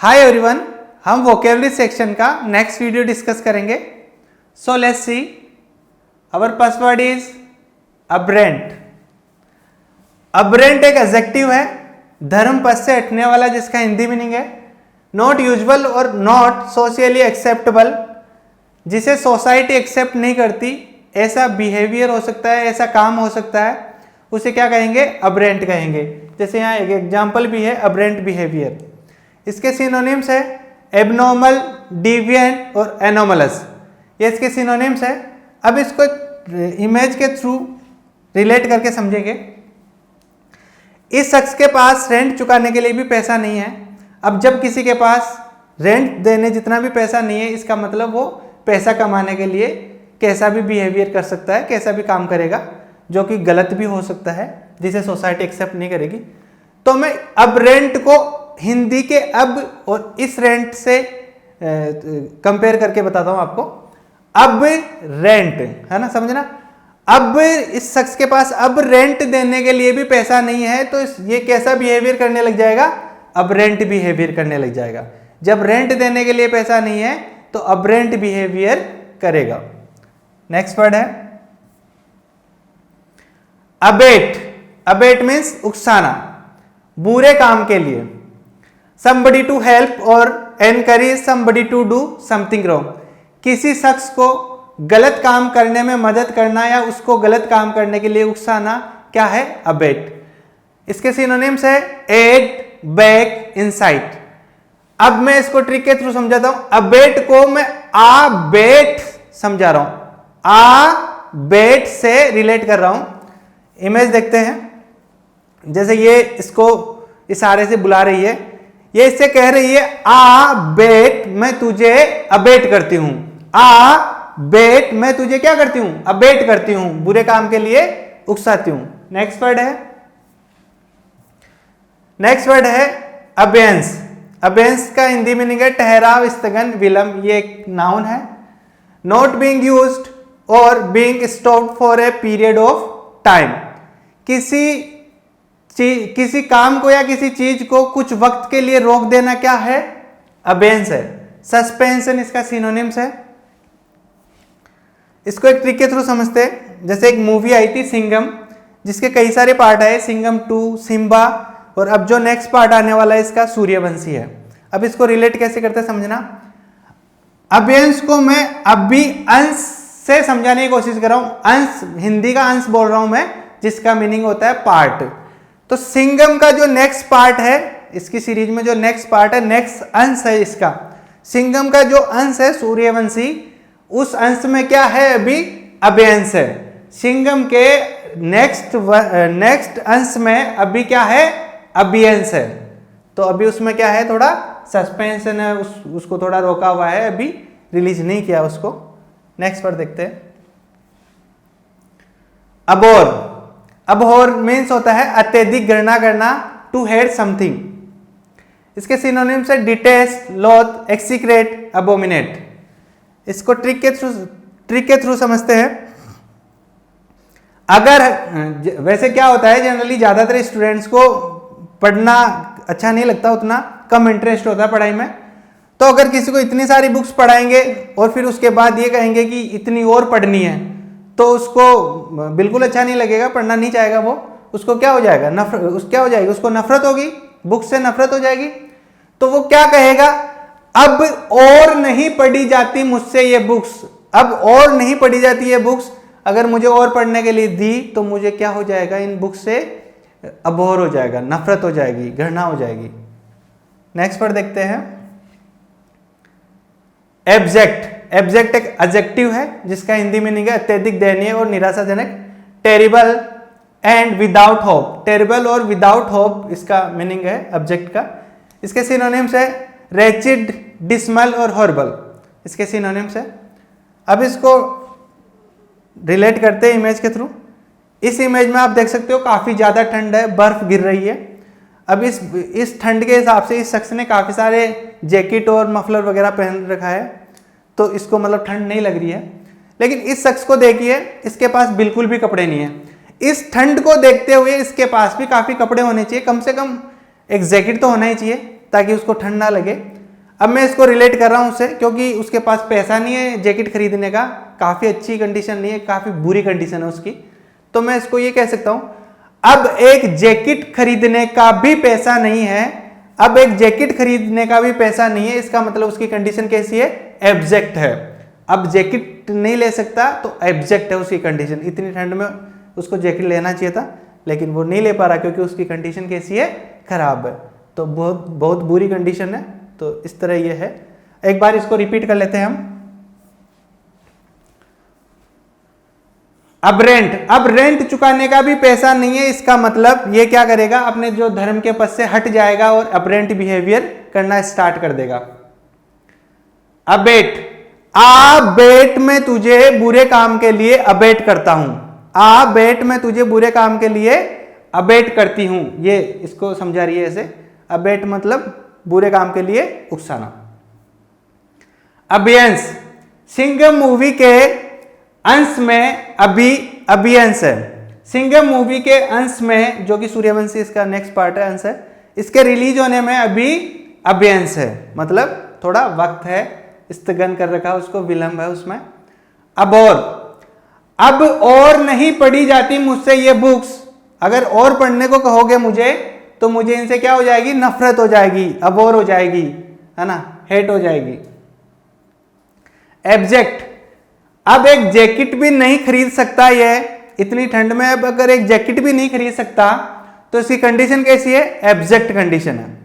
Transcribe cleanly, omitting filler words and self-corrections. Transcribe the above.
हाय everyone, हम vocabulary section का next video discuss करेंगे। So let's see, our first word is aberrant. Aberrant एक adjective है, धर्म पद से हटने वाला, जिसका हिंदी मीनिंग है नॉट यूजुअल और नॉट सोशली एक्सेप्टेबल, जिसे सोसाइटी एक्सेप्ट नहीं करती, ऐसा बिहेवियर हो सकता है, ऐसा काम हो सकता है, उसे क्या कहेंगे? अब्रेंट कहेंगे। जैसे यहाँ एक एग्जाम्पल भी है, अब्रेंट बिहेवियर। इसके सिनोनिम्स है एबनॉर्मल, डिविएंट और एनोमलस, ये इसके सिनोनिम्स है। अब इसको एक इमेज के थ्रू रिलेट करके समझेंगे। इस शख्स के पास रेंट चुकाने के लिए भी पैसा नहीं है। अब जब किसी के पास रेंट देने जितना भी पैसा नहीं है, इसका मतलब वो पैसा कमाने के लिए कैसा भी बिहेवियर कर सकता है, कैसा भी काम करेगा, जो कि गलत भी हो सकता है, जिसे सोसाइटी एक्सेप्ट नहीं करेगी। तो मैं अब रेंट को हिंदी के अब और इस रेंट से कंपेयर करके बताता हूं आपको। अब रेंट है ना, समझना। अब इस शख्स के पास अब रेंट देने के लिए भी पैसा नहीं है, तो ये कैसा बिहेवियर करने लग जाएगा? अब रेंट बिहेवियर करने लग जाएगा। जब रेंट देने के लिए पैसा नहीं है तो अब रेंट बिहेवियर करेगा। नेक्स्ट वर्ड है अबेट। अबेट मीन्स उकसाना, बुरे काम के लिए। somebody to help और encourage somebody to do something wrong, किसी शख्स को गलत काम करने में मदद करना या उसको गलत काम करने के लिए उकसाना क्या है? अबेट। इसके सिनोनिम्स है एड, बैक, इनसाइट। अब मैं इसको ट्रिक के थ्रू समझाता हूं। अबेट को मैं आ बेट समझा रहा हूं, आ बेट से रिलेट कर रहा हूं। इमेज देखते हैं, जैसे ये इसको इशारे से बुला रही है, ये इससे कह रही है आ बेट मैं तुझे अबेट करती हूं। आ बेट मैं तुझे क्या करती हूं? अबेट करती हूं, बुरे काम के लिए उकसाती हूं। नेक्स्ट वर्ड है अबेंस। अबेंस का हिंदी मीनिंग है ठहराव, स्थगन, विलंब। ये एक नाउन है। नॉट बीइंग यूज्ड और being stopped for a period of time, किसी काम को या किसी चीज को कुछ वक्त के लिए रोक देना क्या है? अबेंस है। सस्पेंशन इसका सिनोनिम्स है। इसको एक ट्रिक के थ्रू समझते हैं। जैसे एक मूवी आई थी सिंघम, जिसके कई सारे पार्ट आए, सिंघम 2, सिम्बा, और अब जो नेक्स्ट पार्ट आने वाला है इसका सूर्यवंशी है। अब इसको रिलेट कैसे करते हैं समझना। अबेंस को मैं अभी अंश से समझाने की कोशिश कर रहा हूं। अंश, हिंदी का अंश बोल रहा हूं मैं, जिसका मीनिंग होता है पार्ट। तो सिंघम का जो नेक्स्ट पार्ट है, इसकी सीरीज में जो नेक्स्ट पार्ट है, नेक्स्ट अंश है इसका। सिंघम का जो अंश है सूर्यवंशी, उस अंश में क्या है? अभी अबेंस है। सिंघम के नेक्स्ट अंश में अभी क्या है? अबियंस है। तो अभी उसमें क्या है? थोड़ा सस्पेंशन है, उसको थोड़ा रोका हुआ है, अभी रिलीज नहीं किया उसको। नेक्स्ट पर देखते हैं अबोर। अबोर मीन्स होता है अत्यधिक घृणा करना, टू हेट समथिंग। इसके सिनोनिम्स है डिटेस्ट, लॉथ, एक्सीक्रेट, अबोमिनेट। इसको ट्रिक के थ्रू समझते हैं। अगर वैसे क्या होता है, जनरली ज्यादातर स्टूडेंट्स को पढ़ना अच्छा नहीं लगता, उतना कम इंटरेस्ट होता है पढ़ाई में। तो अगर किसी को इतनी सारी बुक्स पढ़ाएंगे और फिर उसके बाद ये कहेंगे कि इतनी और पढ़नी है, तो उसको बिल्कुल अच्छा नहीं लगेगा, पढ़ना नहीं चाहेगा वो। उसको क्या हो जाएगा? क्या हो जाएगी? उसको नफरत होगी, बुक से नफरत हो जाएगी। तो वो क्या कहेगा? अब और नहीं पढ़ी जाती मुझसे ये बुक्स, अब और नहीं पढ़ी जाती ये बुक्स। अगर मुझे और पढ़ने के लिए दी तो मुझे क्या हो जाएगा? इन बुक्स से अबोर हो जाएगा, नफरत हो जाएगी, घृणा हो जाएगी। नेक्स्ट पर देखते हैं एब्जेक्ट। एब्जेक्ट एक एडजेक्टिव है, जिसका हिंदी मीनिंग है अत्यधिक दयनीय और निराशाजनक। Terrible and without hope. Terrible और विदाउट होप इसका मीनिंग है एब्जेक्ट का। इसके सिनोनिम्स है रेचिड, डिसमल और हॉरिबल। इसके सिनोनिम्स है। अब इसको रिलेट करते हैं इमेज के थ्रू। इस इमेज में आप देख सकते हो काफी ज्यादा ठंड है, बर्फ गिर रही है। अब इस ठंड के हिसाब से इस शख्स ने काफी सारे जैकेट और मफलर वगैरह पहन रखा है, तो इसको मतलब ठंड नहीं लग रही है। लेकिन इस शख्स को देखिए, इसके पास बिल्कुल भी कपड़े नहीं है। इस ठंड को देखते हुए इसके पास भी काफी कपड़े होने चाहिए, कम से कम एक जैकेट तो होना ही चाहिए ताकि उसको ठंड ना लगे। अब मैं इसको रिलेट कर रहा हूं उससे, क्योंकि उसके पास पैसा नहीं है जैकेट खरीदने का, काफी अच्छी कंडीशन नहीं है, काफी बुरी कंडीशन है उसकी, तो मैं इसको ये कह सकता हूं, अब एक जैकेट खरीदने का भी पैसा नहीं है, अब एक जैकेट खरीदने का भी पैसा नहीं है, इसका मतलब उसकी कंडीशन कैसी है, एब्जेक्ट है। अब जैकेट नहीं ले सकता तो एब्जेक्ट है उसकी कंडीशन। इतनी ठंड में उसको जैकेट लेना चाहिए था, लेकिन वो नहीं ले पा रहा क्योंकि उसकी कंडीशन कैसी है, खराब है। तो बहुत बहुत बुरी कंडीशन है। तो इस तरह ये है। एक बार इसको रिपीट कर लेते हैं हम। अब रेंट चुकाने का भी पैसा नहीं है, इसका मतलब ये क्या करेगा, अपने जो धर्म के पद से हट जाएगा और अबरेंट बिहेवियर करना स्टार्ट कर देगा। अबेट मैं तुझे बुरे काम के लिए अबेट करता हूं, अबेट मैं तुझे बुरे काम के लिए अबेट करती हूं, ये इसको समझा रही है ऐसे। अबेट मतलब बुरे काम के लिए उकसाना। अबियंस, सिंघम मूवी के अंश में अभियंस है। सिंघम मूवी के अंश में, जो कि सूर्यवंशी इसका नेक्स्ट पार्ट है, अंश है, इसके रिलीज होने में अभी अभियंस है, मतलब थोड़ा वक्त है, स्थगन कर रखा, उसको विलंब है उसमें। अब और नहीं पढ़ी जाती मुझसे ये बुक्स, अगर और पढ़ने को कहोगे मुझे तो मुझे इनसे क्या हो जाएगी, नफरत हो जाएगी, अबोर हो जाएगी, है ना, हेट हो जाएगी। एब्जेक्ट, अब एक जैकेट भी नहीं खरीद सकता ये इतनी ठंड में, अब अगर एक जैकेट भी नहीं खरीद सकता तो इसकी कंडीशन कैसी है, एब्जेक्ट कंडीशन है।